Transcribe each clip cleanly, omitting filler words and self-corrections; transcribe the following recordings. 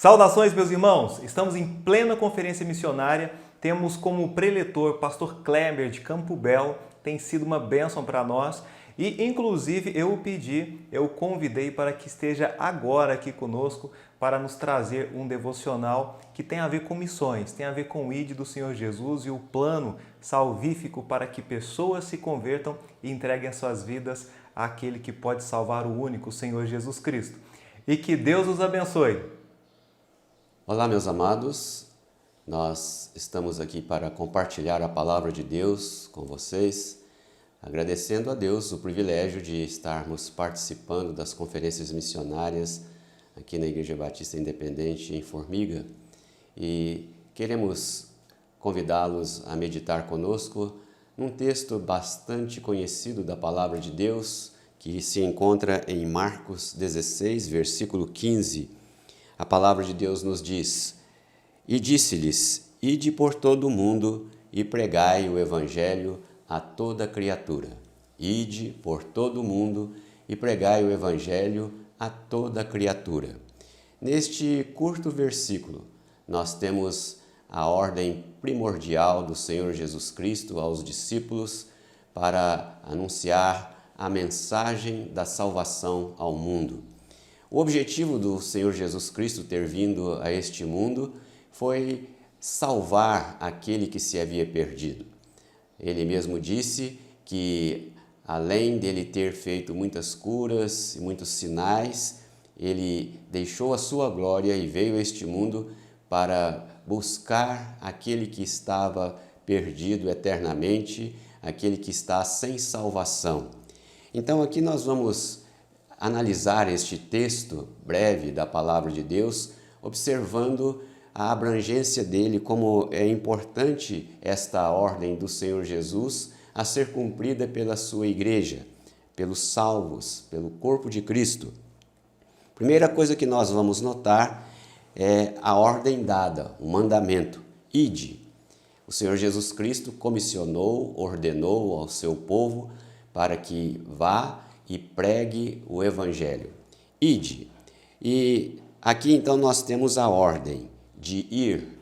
Saudações, meus irmãos! Estamos em plena conferência missionária. Temos como preletor pastor Kleber de Campo Belo. Tem sido uma bênção para nós. E, inclusive, eu convidei para que esteja agora aqui conosco para nos trazer um devocional que tem a ver com missões, tem a ver com o ID do Senhor Jesus e o plano salvífico para que pessoas se convertam e entreguem as suas vidas àquele que pode salvar o único, o Senhor Jesus Cristo. E que Deus os abençoe! Olá, meus amados, nós estamos aqui para compartilhar a palavra de Deus com vocês, agradecendo a Deus o privilégio de estarmos participando das conferências missionárias aqui na Igreja Batista Independente em Formiga, e queremos convidá-los a meditar conosco num texto bastante conhecido da palavra de Deus, que se encontra em Marcos 16, versículo 15. A palavra de Deus nos diz: "E disse-lhes, ide por todo o mundo e pregai o evangelho a toda criatura." Ide por todo o mundo e pregai o evangelho a toda criatura. Neste curto versículo, nós temos a ordem primordial do Senhor Jesus Cristo aos discípulos para anunciar a mensagem da salvação ao mundo. O objetivo do Senhor Jesus Cristo ter vindo a este mundo foi salvar aquele que se havia perdido. Ele mesmo disse que, além dele ter feito muitas curas e muitos sinais, ele deixou a sua glória e veio a este mundo para buscar aquele que estava perdido eternamente, aquele que está sem salvação. Então aqui nós vamos analisar este texto breve da palavra de Deus, observando a abrangência dele, como é importante esta ordem do Senhor Jesus a ser cumprida pela sua igreja, pelos salvos, pelo corpo de Cristo. Primeira coisa que nós vamos notar é a ordem dada, o mandamento, ide. O Senhor Jesus Cristo comissionou, ordenou ao seu povo para que vá e pregue o evangelho. Ide. E aqui então nós temos a ordem de ir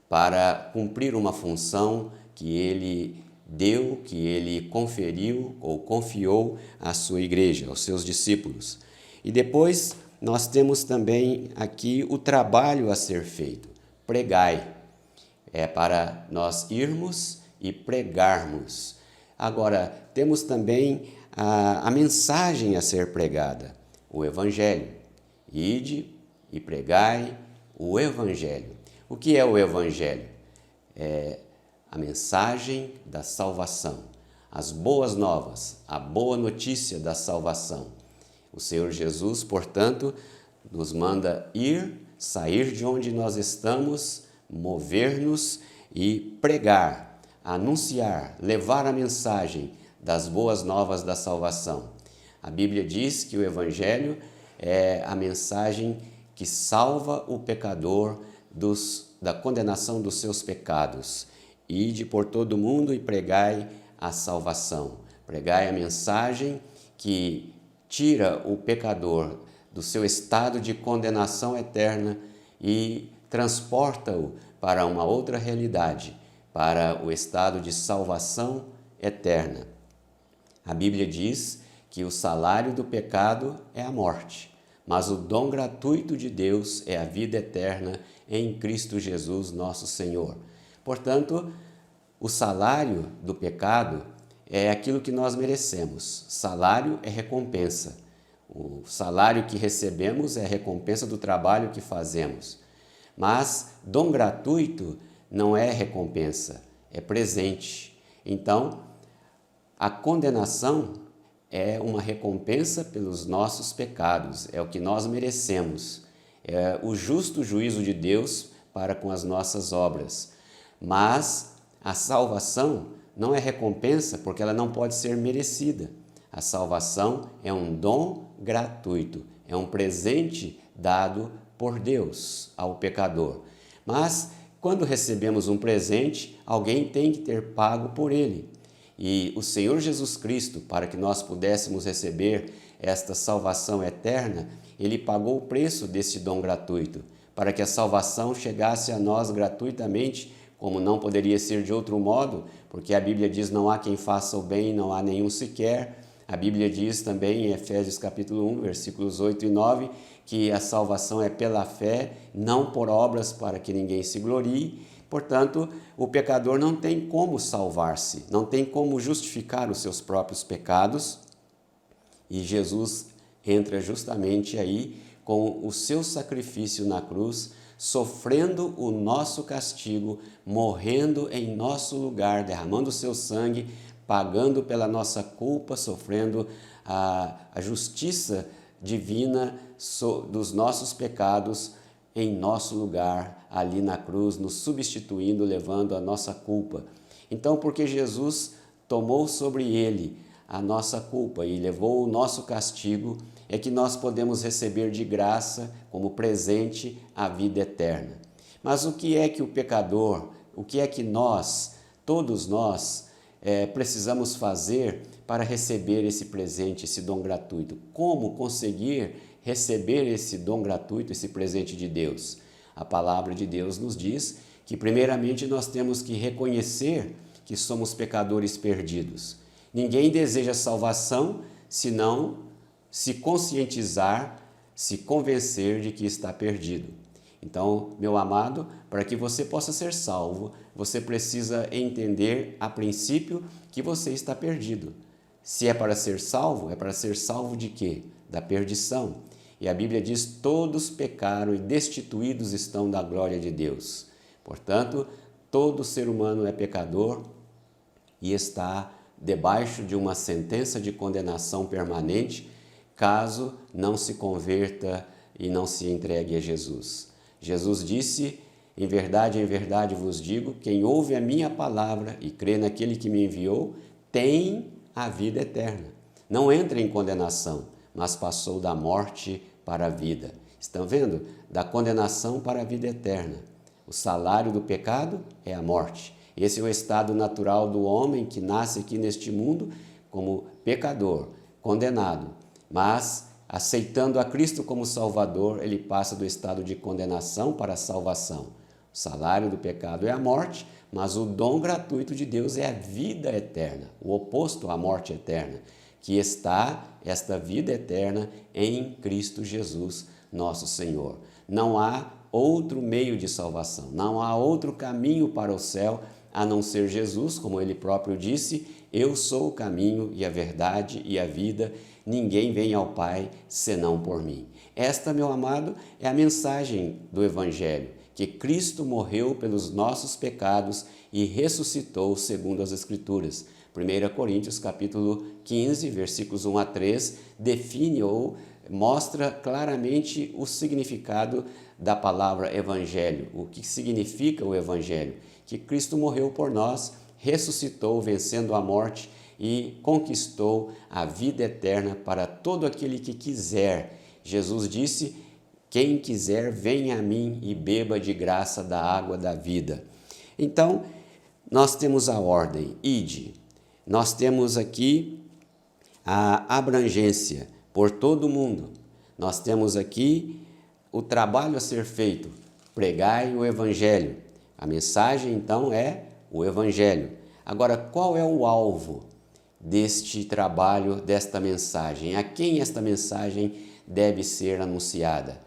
para cumprir uma função que ele deu, que ele conferiu ou confiou à sua igreja, aos seus discípulos. E depois nós temos também aqui o trabalho a ser feito. Pregai. É para nós irmos e pregarmos. Agora, temos também a mensagem a ser pregada, o Evangelho. Ide e pregai o Evangelho. O que é o Evangelho? É a mensagem da salvação, as boas novas, a boa notícia da salvação. O Senhor Jesus, portanto, nos manda ir, sair de onde nós estamos, mover-nos e pregar, anunciar, levar a mensagem das boas novas da salvação. A Bíblia diz que o Evangelho é a mensagem que salva o pecador da condenação dos seus pecados. Ide por todo o mundo e pregai a salvação. Pregai a mensagem que tira o pecador do seu estado de condenação eterna e transporta-o para uma outra realidade, para o estado de salvação eterna. A Bíblia diz que o salário do pecado é a morte, mas o dom gratuito de Deus é a vida eterna em Cristo Jesus, nosso Senhor. Portanto, o salário do pecado é aquilo que nós merecemos. Salário é recompensa. O salário que recebemos é a recompensa do trabalho que fazemos. Mas dom gratuito não é recompensa, é presente. Então, a condenação é uma recompensa pelos nossos pecados, é o que nós merecemos, é o justo juízo de Deus para com as nossas obras. Mas a salvação não é recompensa porque ela não pode ser merecida. A salvação é um dom gratuito, é um presente dado por Deus ao pecador. Mas quando recebemos um presente, alguém tem que ter pago por ele. E o Senhor Jesus Cristo, para que nós pudéssemos receber esta salvação eterna, ele pagou o preço desse dom gratuito, para que a salvação chegasse a nós gratuitamente, como não poderia ser de outro modo, porque a Bíblia diz: não há quem faça o bem, não há nenhum sequer. A Bíblia diz também em Efésios capítulo 1, versículos 8 e 9, que a salvação é pela fé, não por obras, para que ninguém se glorie. Portanto, o pecador não tem como salvar-se, não tem como justificar os seus próprios pecados, e Jesus entra justamente aí com o seu sacrifício na cruz, sofrendo o nosso castigo, morrendo em nosso lugar, derramando o seu sangue, pagando pela nossa culpa, sofrendo a justiça divina dos nossos pecados em nosso lugar, ali na cruz, nos substituindo, levando a nossa culpa. Então, porque Jesus tomou sobre ele a nossa culpa e levou o nosso castigo, é que nós podemos receber de graça, como presente, a vida eterna. Mas o que é que o pecador, o que é que nós, todos nós, precisamos fazer para receber esse presente, esse dom gratuito? Como conseguir receber esse dom gratuito, esse presente de Deus? A palavra de Deus nos diz que, primeiramente, nós temos que reconhecer que somos pecadores perdidos. Ninguém deseja salvação se não se conscientizar, se convencer de que está perdido. Então, meu amado, para que você possa ser salvo, você precisa entender a princípio que você está perdido. Se é para ser salvo de quê? Da perdição. E a Bíblia diz: todos pecaram e destituídos estão da glória de Deus. Portanto, todo ser humano é pecador e está debaixo de uma sentença de condenação permanente, caso não se converta e não se entregue a Jesus. Jesus disse: em verdade vos digo, quem ouve a minha palavra e crê naquele que me enviou, tem a vida eterna. Não entra em condenação, mas passou da morte para a vida. Estão vendo? Da condenação para a vida eterna. O salário do pecado é a morte. Esse é o estado natural do homem que nasce aqui neste mundo como pecador, condenado. Mas, aceitando a Cristo como Salvador, ele passa do estado de condenação para a salvação. O salário do pecado é a morte, mas o dom gratuito de Deus é a vida eterna, o oposto à morte eterna, que está esta vida eterna em Cristo Jesus, nosso Senhor. Não há outro meio de salvação, não há outro caminho para o céu a não ser Jesus, como ele próprio disse: eu sou o caminho e a verdade e a vida, ninguém vem ao Pai senão por mim. Esta, meu amado, é a mensagem do Evangelho, que Cristo morreu pelos nossos pecados e ressuscitou segundo as Escrituras. 1 Coríntios capítulo 15, versículos 1 a 3, define ou mostra claramente o significado da palavra Evangelho, o que significa o Evangelho, que Cristo morreu por nós, ressuscitou vencendo a morte e conquistou a vida eterna para todo aquele que quiser. Jesus disse: quem quiser, venha a mim e beba de graça da água da vida. Então, nós temos a ordem, ide. Nós temos aqui a abrangência por todo o mundo. Nós temos aqui o trabalho a ser feito, pregai o Evangelho. A mensagem, então, é o Evangelho. Agora, qual é o alvo deste trabalho, desta mensagem? A quem esta mensagem deve ser anunciada?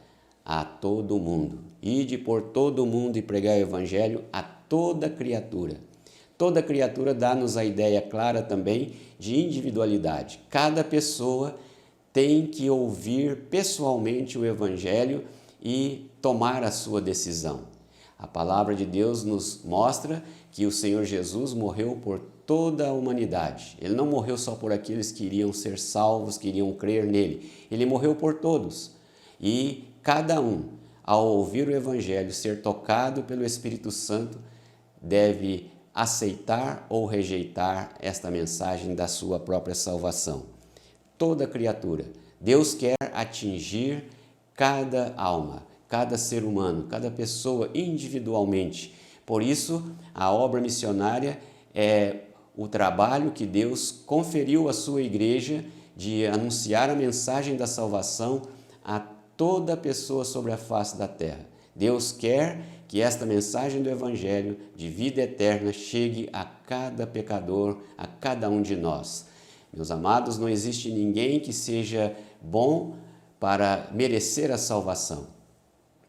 A todo mundo. Ide por todo o mundo e pregai o Evangelho a toda criatura. Toda criatura dá-nos a ideia clara também de individualidade. Cada pessoa tem que ouvir pessoalmente o Evangelho e tomar a sua decisão. A palavra de Deus nos mostra que o Senhor Jesus morreu por toda a humanidade. Ele não morreu só por aqueles que iriam ser salvos, que iriam crer nele. Ele morreu por todos. E cada um, ao ouvir o Evangelho, ser tocado pelo Espírito Santo, deve aceitar ou rejeitar esta mensagem da sua própria salvação. Toda criatura. Deus quer atingir cada alma, cada ser humano, cada pessoa individualmente. Por isso, a obra missionária é o trabalho que Deus conferiu à sua igreja de anunciar a mensagem da salvação a toda pessoa sobre a face da terra. Deus quer que esta mensagem do Evangelho de vida eterna chegue a cada pecador, a cada um de nós. Meus amados, não existe ninguém que seja bom para merecer a salvação.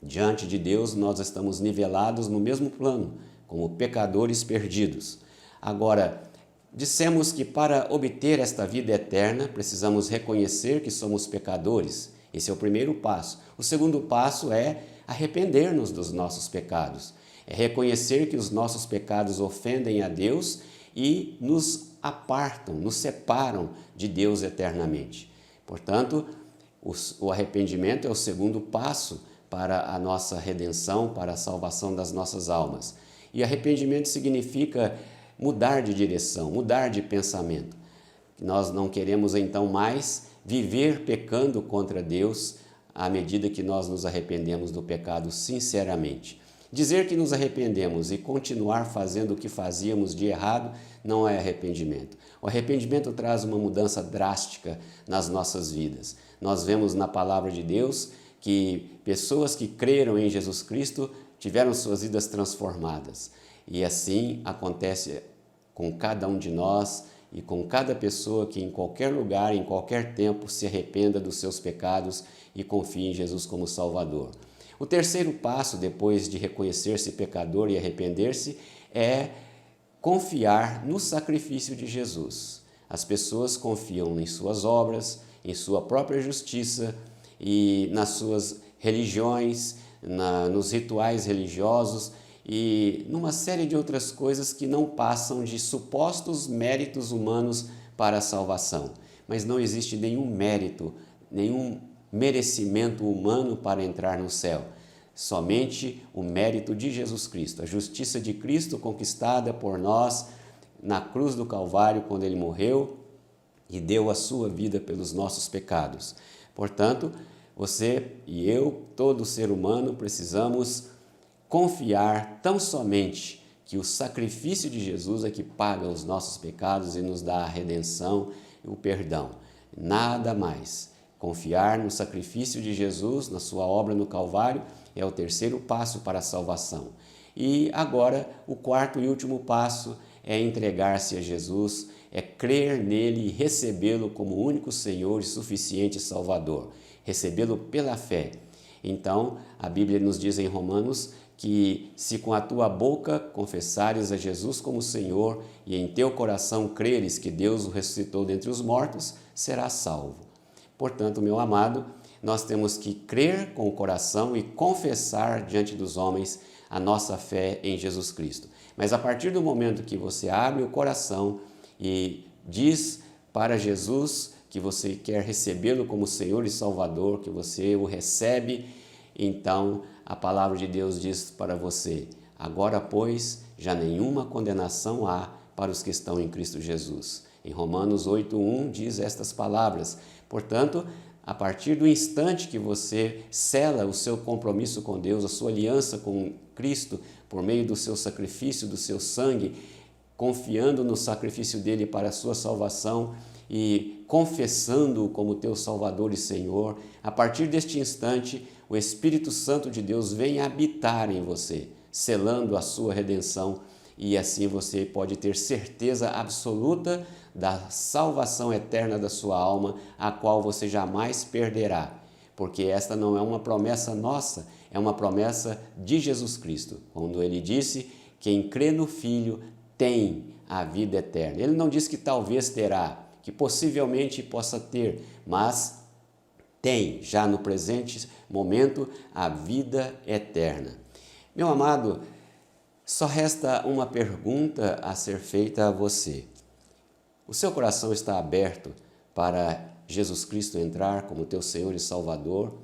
Diante de Deus, nós estamos nivelados no mesmo plano, como pecadores perdidos. Agora, dissemos que para obter esta vida eterna, precisamos reconhecer que somos pecadores. Esse é o primeiro passo. O segundo passo é arrepender-nos dos nossos pecados. É reconhecer que os nossos pecados ofendem a Deus e nos apartam, nos separam de Deus eternamente. Portanto, o arrependimento é o segundo passo para a nossa redenção, para a salvação das nossas almas. E arrependimento significa mudar de direção, mudar de pensamento. Nós não queremos então mais viver pecando contra Deus à medida que nós nos arrependemos do pecado sinceramente. Dizer que nos arrependemos e continuar fazendo o que fazíamos de errado não é arrependimento. O arrependimento traz uma mudança drástica nas nossas vidas. Nós vemos na palavra de Deus que pessoas que creram em Jesus Cristo tiveram suas vidas transformadas. E assim acontece com cada um de nós e com cada pessoa que em qualquer lugar, em qualquer tempo, se arrependa dos seus pecados e confie em Jesus como Salvador. O terceiro passo, depois de reconhecer-se pecador e arrepender-se, é confiar no sacrifício de Jesus. As pessoas confiam em suas obras, em sua própria justiça e nas suas religiões, nos rituais religiosos e numa série de outras coisas que não passam de supostos méritos humanos para a salvação. Mas não existe nenhum mérito, nenhum merecimento humano para entrar no céu. Somente o mérito de Jesus Cristo, a justiça de Cristo conquistada por nós na cruz do Calvário quando Ele morreu e deu a sua vida pelos nossos pecados. Portanto, você e eu, todo ser humano, precisamos confiar tão somente que o sacrifício de Jesus é que paga os nossos pecados e nos dá a redenção e o perdão. Nada mais. Confiar no sacrifício de Jesus, na sua obra no Calvário, é o terceiro passo para a salvação. E agora, o quarto e último passo é entregar-se a Jesus, é crer nele e recebê-lo como único Senhor e suficiente Salvador. Recebê-lo pela fé. Então, a Bíblia nos diz em Romanos que se com a tua boca confessares a Jesus como Senhor e em teu coração creres que Deus o ressuscitou dentre os mortos, serás salvo. Portanto, meu amado, nós temos que crer com o coração e confessar diante dos homens a nossa fé em Jesus Cristo. Mas a partir do momento que você abre o coração e diz para Jesus que você quer recebê-lo como Senhor e Salvador, que você o recebe, então a palavra de Deus diz para você: agora, pois, já nenhuma condenação há para os que estão em Cristo Jesus. Em Romanos 8:1 diz estas palavras. Portanto, a partir do instante que você sela o seu compromisso com Deus, a sua aliança com Cristo, por meio do seu sacrifício, do seu sangue, confiando no sacrifício dele para a sua salvação e confessando-o como teu Salvador e Senhor, a partir deste instante, o Espírito Santo de Deus vem habitar em você, selando a sua redenção, e assim você pode ter certeza absoluta da salvação eterna da sua alma, a qual você jamais perderá, porque esta não é uma promessa nossa, é uma promessa de Jesus Cristo, quando ele disse: quem crê no Filho tem a vida eterna. Ele não disse que talvez terá, que possivelmente possa ter, mas tem já no presente momento a vida eterna. Meu amado, só resta uma pergunta a ser feita a você. O seu coração está aberto para Jesus Cristo entrar como teu Senhor e Salvador?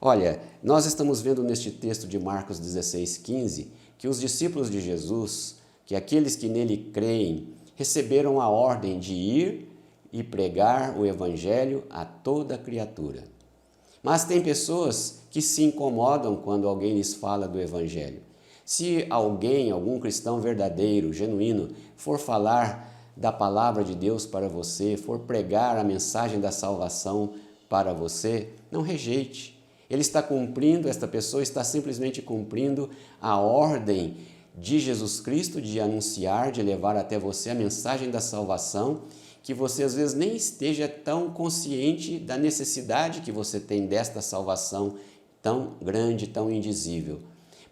Olha, nós estamos vendo neste texto de Marcos 16:15 que os discípulos de Jesus, que aqueles que nele creem, receberam a ordem de ir e pregar o Evangelho a toda criatura. Mas tem pessoas que se incomodam quando alguém lhes fala do Evangelho. Se alguém, algum cristão verdadeiro, genuíno, for falar da palavra de Deus para você, for pregar a mensagem da salvação para você, não rejeite. esta pessoa está simplesmente cumprindo a ordem de Jesus Cristo de anunciar, de levar até você a mensagem da salvação, que você às vezes nem esteja tão consciente da necessidade que você tem desta salvação tão grande, tão indizível.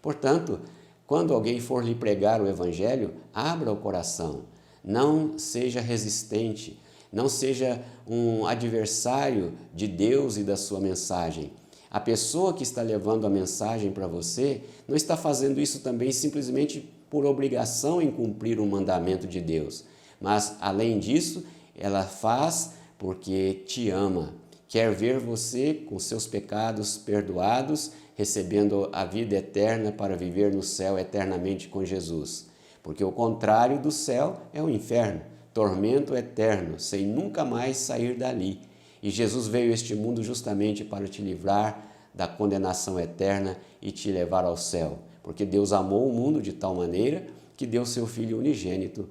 Portanto, quando alguém for lhe pregar o Evangelho, abra o coração, não seja resistente, não seja um adversário de Deus e da sua mensagem. A pessoa que está levando a mensagem para você não está fazendo isso também simplesmente por obrigação em cumprir um mandamento de Deus, mas além disso, ela faz porque te ama, quer ver você com seus pecados perdoados, recebendo a vida eterna para viver no céu eternamente com Jesus. Porque o contrário do céu é o inferno, tormento eterno, sem nunca mais sair dali. E Jesus veio a este mundo justamente para te livrar da condenação eterna e te levar ao céu. Porque Deus amou o mundo de tal maneira que deu seu Filho unigênito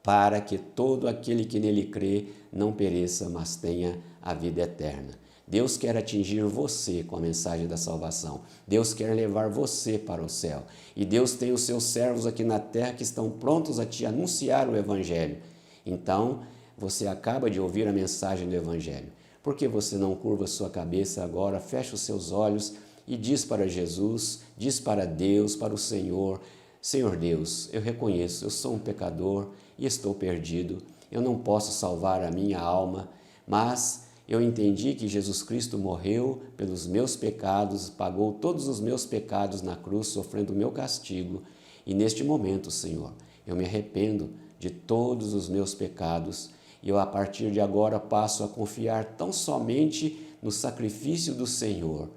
para que todo aquele que nele crê não pereça, mas tenha a vida eterna. Deus quer atingir você com a mensagem da salvação. Deus quer levar você para o céu. E Deus tem os seus servos aqui na terra que estão prontos a te anunciar o Evangelho. Então, você acaba de ouvir a mensagem do Evangelho. Por que você não curva sua cabeça agora, fecha os seus olhos e diz para Jesus, diz para Deus, para o Senhor: Senhor Deus, eu reconheço, eu sou um pecador e estou perdido. Eu não posso salvar a minha alma, mas eu entendi que Jesus Cristo morreu pelos meus pecados, pagou todos os meus pecados na cruz, sofrendo o meu castigo. E neste momento, Senhor, eu me arrependo de todos os meus pecados e eu, a partir de agora, passo a confiar tão somente no sacrifício do Senhor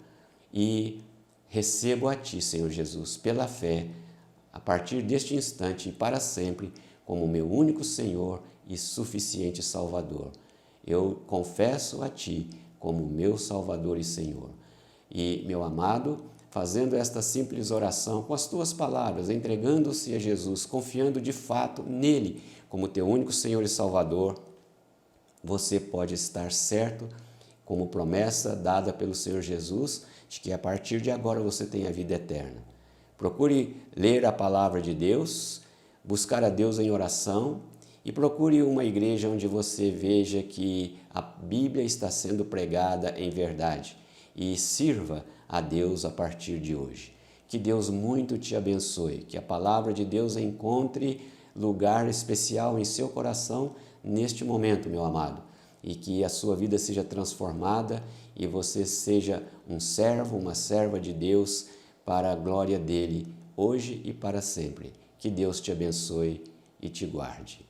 e recebo a Ti, Senhor Jesus, pela fé, a partir deste instante e para sempre, como meu único Senhor e suficiente Salvador. Eu confesso a Ti como meu Salvador e Senhor. E, meu amado, fazendo esta simples oração com as Tuas palavras, entregando-se a Jesus, confiando de fato nele como Teu único Senhor e Salvador, você pode estar certo, como promessa dada pelo Senhor Jesus, de que a partir de agora você tem a vida eterna. Procure ler a palavra de Deus, buscar a Deus em oração e procure uma igreja onde você veja que a Bíblia está sendo pregada em verdade e sirva a Deus a partir de hoje. Que Deus muito te abençoe, que a palavra de Deus encontre lugar especial em seu coração neste momento, meu amado, e que a sua vida seja transformada e você seja um servo, uma serva de Deus para a glória dele, hoje e para sempre. Que Deus te abençoe e te guarde.